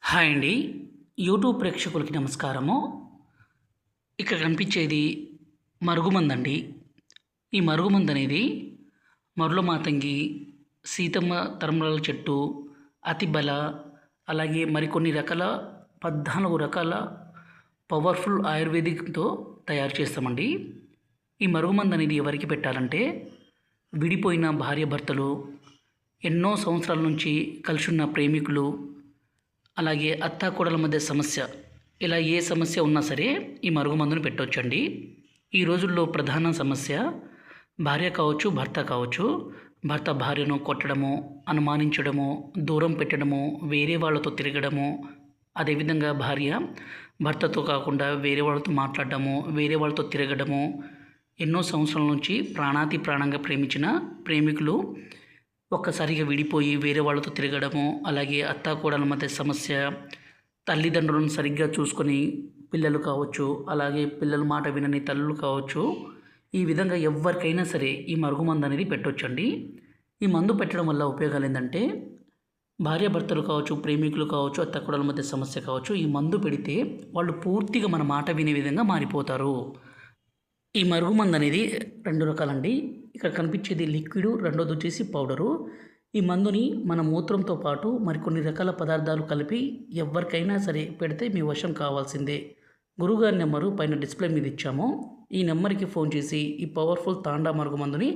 Hi అండి. YouTube ప్రేక్షకులకి నమస్కారము. ఇక్కడ కనిపించేది మరుగుమందండి. ఈ మరుగుమందనేది మరుల మాతంగి, సీతమ్మ తరంలాల చెట్టు, అతిబల, అలాగే మరికొన్ని రకాల 14 రకాల పవర్‌ఫుల్ ఆయుర్వేదిక్‌తో తయారు చేస్తామండి. ఈ మరుగుమందనేది ఎవరికి పెట్టాలంటే విడిపోయిన భార్యాభర్తలు, ఎన్నో సంవత్సరాల నుంచి కలిసున్న ప్రేమికులు, అలాగే అత్తాకోడళ్ళ మధ్య సమస్య, ఇలా ఏ సమస్య ఉన్నా సరే ఈ మరుగుమందును పెట్టొచ్చండి. ఈ రోజుల్లో ప్రధాన సమస్య భార్య కావచ్చు, భర్త కావచ్చు. భర్త భార్యను కొట్టడము, అనుమానించడము, దూరం పెట్టడము, వేరే వాళ్ళతో తిరగడము, అదేవిధంగా భార్య భర్తతో కాకుండా వేరే వాళ్ళతో మాట్లాడడము, వేరే వాళ్ళతో తిరగడము, ఎన్నో సంవత్సరాల నుంచి ప్రాణాతి ప్రాణంగా ప్రేమించిన ప్రేమికులు ఒక్కసారిగా విడిపోయి వేరే వాళ్ళతో తిరగడము, అలాగే అత్తాకోడళ్ళ మధ్య సమస్య, తల్లిదండ్రులను సరిగ్గా చూసుకొని పిల్లలు కావచ్చు, అలాగే పిల్లల మాట వినని తల్లులు కావచ్చు. ఈ విధంగా ఎవరికైనా సరే ఈ మరుగుమందు అనేది పెట్టొచ్చండి. ఈ మందు పెట్టడం వల్ల ఉపయోగాలు ఏంటంటే భార్యాభర్తలు కావచ్చు, ప్రేమికులు కావచ్చు, అత్తాకోడళ్ళ మధ్య సమస్య కావచ్చు, ఈ మందు పెడితే వాళ్ళు పూర్తిగా మన మాట వినే విధంగా మారిపోతారు. ఈ మరుగుమందు అనేది 2 రకాలండి. ఇక్కడ కనిపించేది లిక్విడు, రెండోది వచ్చేసి పౌడరు. ఈ మందుని మన మూత్రంతో పాటు మరికొన్ని రకాల పదార్థాలు కలిపి ఎవరికైనా సరే పెడితే మీ వశం కావాల్సిందే. గురువుగారి నెంబరు పైన డిస్ప్లే మీద ఇచ్చాము. ఈ నెంబర్కి ఫోన్ చేసి ఈ పవర్ఫుల్ తాండా మరుగుమందుని